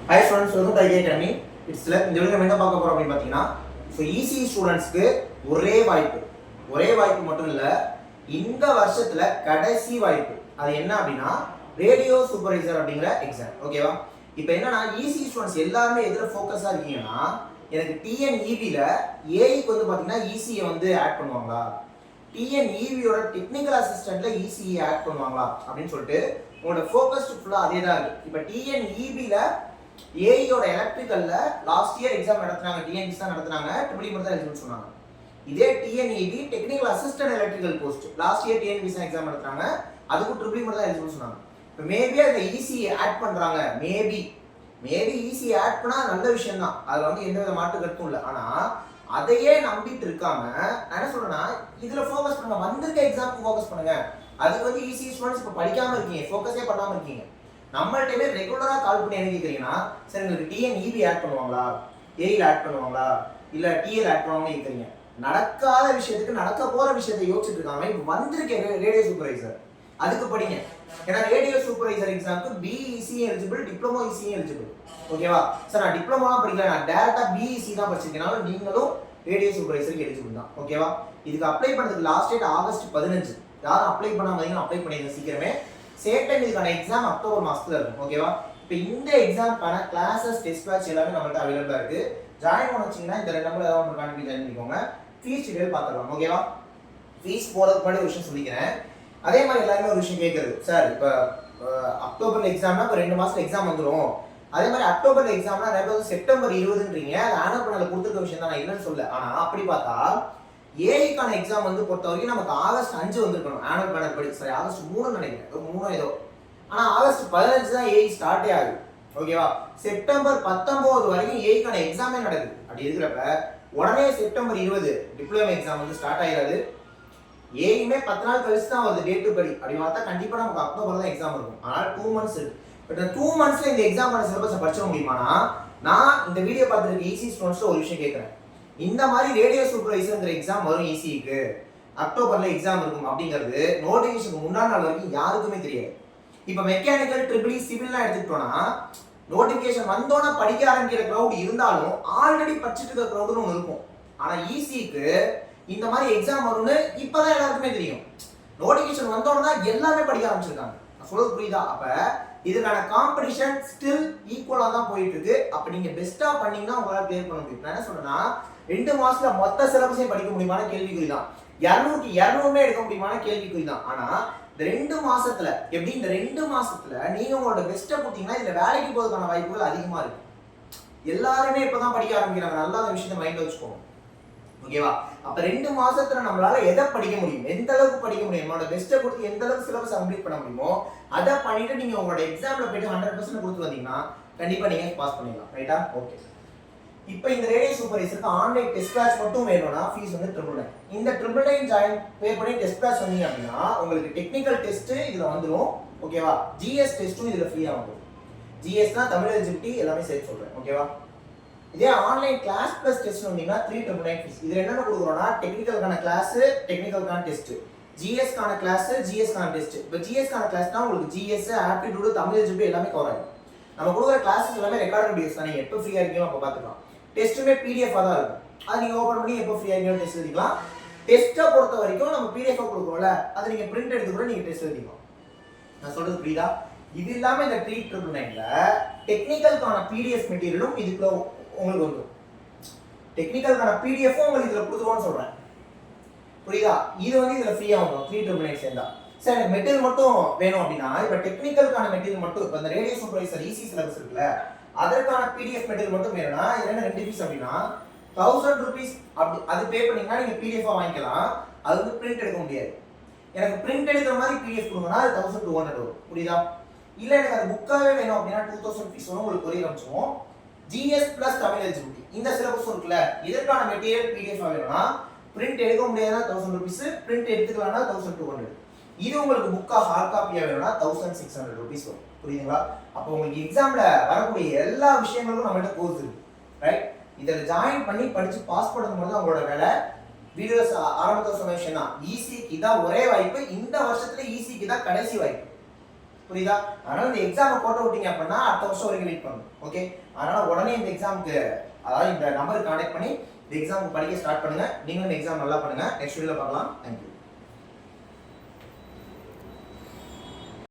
Hi students, welcome to IK Academy. It's like இந்த வீடியோல என்ன பார்க்க போறோம் அப்படி பாத்தீங்கன்னா EC ஸ்டூடண்ட்ஸ்க்கு ஒரே வாய்ப்பு மட்டும் இல்ல இந்த வருஷத்துல கடைசி வாய்ப்பு. அது என்ன அப்படினா ரேடியோ சூப்பர்வைசர் அப்படிங்கற எக்ஸாம். ஓகேவா? இப்போ என்னன்னா EC ஸ்டூடண்ட்ஸ் எல்லாரும் எதுல ஃபோக்கஸா இருக்கீங்கன்னா எனக்கு TNEB ல AI க்கு வந்து பாத்தீங்கன்னா EC வந்து ஆட் பண்ணுவாங்களா? TNEB யோட டெக்னிக்கல் அசிஸ்டன்ட்ல EC ஆட் பண்ணுவாங்களா அப்படினு சொல்லிட்டு உங்களோட ஃபோக்கஸ் ஃபுல்லா அதே தான் இருக்கு. இப்போ TNEB ல AI யோட எலக்ட்ரிக்கல்ல லாஸ்ட் இயர் எக்ஸாம் நடத்துனாங்க, TNPC தான் நடத்துனாங்க, ட்ரிபிள் மட்டும் தான் எழுதணும்னு சொன்னாங்க. இதே TNEB technical assistant electrical post last year TNPC exam நடத்துனாங்க, அதுக்கு ட்ரிபிள் மட்டும் தான் எழுதணும்னு சொன்னாங்க. இப்போ மேபி அந்த EC ஆட் பண்றாங்க, மேபி EC ஆட் பண்ணா நல்ல விஷயம் தான், அதுல வந்து எந்த வித மாற்று கருத்தும் இல்லை. ஆனா அதையே நம்பிட்டு இருக்காம நான் என்ன சொல்றேன்னா இதுல ஃபோக்கஸ் பண்ணுங்க, வந்திருக்க எக்ஸாமுக்கு ஃபோக்கஸ் பண்ணுங்க. அதுக்கு வந்து EC ஸ்டூடண்ட்ஸ் இப்போ படிக்காம இருக்கீங்க, ஃபோக்கஸே பண்ணாம இருக்கீங்க. நம்மள்ட்டே ரெகுலரா கால் பண்ணி என்ன கேக்குறீங்கன்னா சார் உங்களுக்கு TNEB ஆட் பண்ணுவாங்களா, AI ஆட் பண்ணுவாங்களா, இல்ல TL ஆட் பண்ணுவாங்கன்னு கேக்குறீங்க. நடக்காத விஷயத்துக்கு நடக்க போற விஷயத்தை யோசிச்சுட்டு இருக்காங்க. இப்போ வந்திருக்க ரேடியோ சூப்பர்வைசர் அதுக்கு படிங்க. ஏன்னா ரேடியோ சூப்பர்வைசர் எக்ஸாமுக்கு BEC eligible, diploma EC eligible. ஓகேவா? சார் நான் டிப்ளமோலாம் படிக்கல, நான் டைரக்டா BEC தான் படிச்சிருக்கேனால நீங்களும் ரேடியோ சூப்பர்வைசருக்கு எலிஜிபிள் தான். ஓகேவா? இதுக்கு அப்ளை பண்ணதுக்கு லாஸ்ட் டேட் ஆகஸ்ட் 15. யாரும் அப்ளை பண்ணாம அப்ளை பண்ணிடுங்க சீக்கிரமே. சேம் டைம் இதுக்கான எக்ஸாம் அக்டோபர் மாசத்துல இருக்கும். ஓகேவா? இப்போ இந்த எக்ஸாம்க்கான கிளாसेस, டெஸ்ட் பேட்ச் எல்லாமே நம்மள்ட்ட அவைலபிளா இருக்கு. ஜாயின் பண்ண வச்சீங்கன்னா இந்த ரெண்டு நம்பர்ல ஏதாவது ஒன்று கான்டாக்ட் ஜாயின் பண்ணிக்கோங்க. ஃபீஸ் டீடைல் பார்த்துக்கலாம். ஓகேவா? ஃபீஸ் போறதுக்கு முன்னாடி ஒரு விஷயம் சொல்லிக்கிறேன். அதே மாதிரி எல்லாருமே ஒரு விஷயம் கேட்கறது, சார் இப்போ அக்டோபர்ல எக்ஸாம்னா இப்போ 2 மாசத்துல எக்ஸாம் வந்துடும், அதே மாதிரி அக்டோபர்ல எக்ஸாம்னா நிறைய பேர் செப்டம்பர் 20ன்றீங்க, அது ஆனுவல் பண்ணல கொடுத்துருக்க விஷயம் தான், நான் இல்லைன்னு சொல்ல. ஆனா அப்படி பார்த்தா ஏஐக்கான எக்ஸாம் வந்து பொறுத்த வரைக்கும் நமக்கு ஆகஸ்ட் 5 வந்திருக்கணும் ஆனுவல் பேனல் படி. சரி, ஆகஸ்ட் 3 நினைக்கிறேன், 3 ஏதோ. ஆனா ஆகஸ்ட் 15 தான் ஏஐ ஸ்டார்ட்டே ஆகுது. ஓகேவா? செப்டம்பர் 19 வரைக்கும் ஏஐக்கான எக்ஸாமே நடக்குது. அப்படி இருக்கிறப்ப உடனே செப்டம்பர் 20 டிப்ளமோ எக்ஸாம் வந்து ஸ்டார்ட் ஆயிடாது. ஏஐமே 10 நாள் கழிச்சு தான் வருது டேட் படி. அப்படி பார்த்தா கண்டிப்பா நமக்கு அக்டோபர் தான் எக்ஸாம் இருக்கும். ஆனால் 2 மந்த்ஸ் இருக்கு. பட் 2 மந்த்ஸ்ல இந்த எக்ஸாமான சிலபஸை படிச்சிட முடியுமானா, நான் இந்த வீடியோ பார்த்துருக்க EC ஸ்டூடண்ட்ஸ் ஒரு விஷயம் கேட்கிறேன். இந்த மாதிரி ரேடியோ சூப்பர்வைசர்ங்கிற எக்ஸாம் வரும் ECக்கு, அக்டோபர்ல எக்ஸாம் இருக்கும் அப்படிங்கிறது நோட்டிஃபிகேஷனுக்கு முன்னாடி நாள் வரைக்கும் யாருக்குமே தெரியாது. இப்போ மெக்கானிக்கல், ட்ரிபிள் சிவில்லாம் எடுத்துக்கிட்டோம்னா நோட்டிஃபிகேஷன் வந்தோன்னா படிக்க ஆரம்பிக்கிற க்ரௌட் இருந்தாலும் ஆல்ரெடி படிச்சுட்டு இருக்க க்ரௌடுன்னு ஒன்று இருக்கும். ஆனால் ECக்கு இந்த மாதிரி எக்ஸாம் வரும்னு இப்போதான் எல்லாருக்குமே தெரியும். நோட்டிஃபிகேஷன் வந்தோன்னா தான் எல்லாமே படிக்க ஆரம்பிச்சிருக்காங்க. நான் சொல்றது புரியுதா? அப்போ இதுக்கான காம்படிஷன் ஸ்டில் ஈக்குவலா தான் போயிட்டு இருக்கு. அப்ப நீங்க பெஸ்டா பண்ணீங்கன்னா உங்களால கிளியர் பண்ண முடியும். நான் என்ன சொல்றேன்னா 2 மாசத்துல மொத்த சிலபஸையும் படிக்க முடியுமான கேள்விக்குறி தான். 200க்கு 200மே எடுக்க முடியுமான கேள்விக்குறி தான். ஆனா இந்த 2 மாசத்துல எப்படி இந்த 2 மாசத்துல நீங்க உங்களோட பெஸ்ட்டை கொடுத்தீங்கன்னா இதுல வேலைக்கு போறதுக்கான வாய்ப்புகள் அதிகமா இருக்கு. எல்லாருமே இப்பதான் படிக்க ஆரம்பிக்கிறாங்க. நல்லா அந்த விஷயத்தை மைண்ட்ல வச்சுக்கோங்க. ஓகேவா? அப்ப 2 மாசத்துல நம்மளால எதை படிக்க முடியும், எந்த அளவுக்கு படிக்க முடியும், நம்மளோட பெஸ்ட்டை கொடுத்து எந்த அளவுக்கு சிலபஸ் கம்ப்ளீட் பண்ண முடியுமோ அதை பண்ணிட்டு நீங்க உங்களோட எக்ஸாம்ல போயிட்டு 100% கொடுத்து வந்தீங்கன்னா கண்டிப்பா நீங்க பாஸ் பண்ணிடலாம். ரைட்டா? ஓகே. இப்போ இந்த ரேடியோ சூப்பர்வைசருக்கு ஆன்லைன் டெஸ்ட் பேட்ச் மட்டும் வேணும்னா ஃபீஸ் வந்து 999. இந்த 999 ஜாயின் பே பண்ணி டெஸ்ட் பேட்ச் வந்தீங்க அப்படின்னா உங்களுக்கு டெக்னிக்கல் டெஸ்ட் இதுல வந்துடும். ஓகேவா? ஜிஎஸ் டெஸ்ட்டும் இதுல ஃப்ரீயா வந்துடும். ஜிஎஸ்னா தமிழ் எலிஜிபிலிட்டி எல்லாமே சேர்த்து சொல்றேன். ஓகேவா? இதே ஆன்லைன் கிளாஸ் பிளஸ் டெஸ்ட் வந்தீங்கன்னா 399 ஃபீஸ். இதுல என்னென்ன கொடுக்குறோம்னா டெக்னிக்கலுக்கான கிளாஸ், டெக்னிக்கலுக்கான டெஸ்ட், ஜிஎஸ்க்கான கிளாஸ், ஜிஎஸ்க்கான டெஸ்ட். இப்போ ஜிஎஸ்க்கான கிளாஸ்னா உங்களுக்கு ஜிஎஸ், ஆப்டிடியூட், தமிழ் எலிஜிபிலிட்டி எல்லாமே கவர் ஆகும். நம்ம கொடுக்குற கிளாஸஸ் எல்லாமே ரெக்கார்டட் வீடியோஸ் தான். நீங்க எப்போ ஃப்ரீயா இருக்கீங்களோ அப்போ பார்த்துக்கலாம். டெஸ்ட்டுமே PDF தான் இருக்கும். அது நீங்க ஓபன் பண்ணி எப்போ ஃப்ரீயா இருக்கீங்களோ டெஸ்ட் எழுதிக்கலாம். டெஸ்ட்டை பொறுத்த வரைக்கும் நம்ம PDF கொடுக்குறோம்ல, அதை நீங்க பிரிண்ட் எடுத்து கூட நீங்க டெஸ்ட் எழுதிக்கலாம். நான் சொல்றது புரியுதா? இது இல்லாம இந்த 399ல டெக்னிக்கலுக்கான PDF மெட்டீரியலும் இதுக்குள்ள உங்களுக்கு வந்துடும். டெக்னிக்கலுக்கான PDFும் உங்களுக்கு இதுல கொடுத்துருவோம்னு சொல்றேன். புரியுதா? இது வந்து இதுல ஃப்ரீயா வந்துடும் 399 சேர்ந்தா. சார் எனக்கு மெட்டீரியல் மட்டும் வேணும் அப்படின்னா இப்போ டெக்னிக்கலுக்கான மெட்டீரியல் மட்டும் இப்போ இந்த ரேடியோ சூப்பர்வைசர் EC சிலபஸ் இருக்குல்ல, அதற்கான PDF மெட்டீரியல் மட்டும் வேணும்னா என்ன 2 ஃபீஸ் அப்படின்னா 1000 rupees அப்படி அது பே பண்ணீங்கன்னா நீங்க PDF வாங்கிக்கலாம். அது வந்து பிரிண்ட் எடுக்க முடியாது. எனக்கு பிரிண்ட் எடுக்கிற மாதிரி PDF கொடுங்கன்னா அது 1200 வரும். புரியுதா? இல்ல எனக்கு அது புக்காவே வேணும் அப்படின்னா 2000 ஃபீஸ் வரும். உங்களுக்கு கொரியர் அனுப்பிச்சுவோம். GS பிளஸ் தமிழ் எலிஜிபிலிட்டி இந்த சிலபஸ் இருக்குல்ல, இதற்கான மெட்டீரியல் PDF வேணும்னா பிரிண்ட் எடுக்க முடியாதுன்னா 1000 rupees, பிரிண்ட் எடுத்துக்கலாம்னா 1200. இது உங்களுக்கு புக்கா ஹார்ட் காப்பியா வேணும்னா 1600 rupees வரும். புரியுதுங்களா? அப்போ உங்களுக்கு எக்ஸாம்ல வரக்கூடிய எல்லா விஷயங்களுக்கும் நம்மகிட்ட கோர்ஸ் இருக்கு. ரைட்? இதில் ஜாயின் பண்ணி படிச்சு பாஸ் பண்ணும்போது தான் உங்களோட வேலை. வீடியோஸ் ஆரம்பத்தில் சொன்ன விஷயம் தான், ECக்கு தான் ஒரே வாய்ப்பு. இந்த வருஷத்துல ECக்கு தான் கடைசி வாய்ப்பு. புரியுதா? அதனால இந்த எக்ஸாமை போட்டு விட்டீங்க அப்படின்னா அடுத்த வருஷம் வரைக்கும் வெயிட் பண்ணணும். ஓகே, அதனால உடனே இந்த எக்ஸாமுக்கு, அதாவது இந்த நம்பருக்கு கான்டாக்ட் பண்ணி இந்த எக்ஸாமுக்கு படிக்க ஸ்டார்ட் பண்ணுங்க. நீங்களும் இந்த எக்ஸாம் நல்லா பண்ணுங்க. நெக்ஸ்ட் வீடியோல பார்க்கலாம். தேங்க்யூ.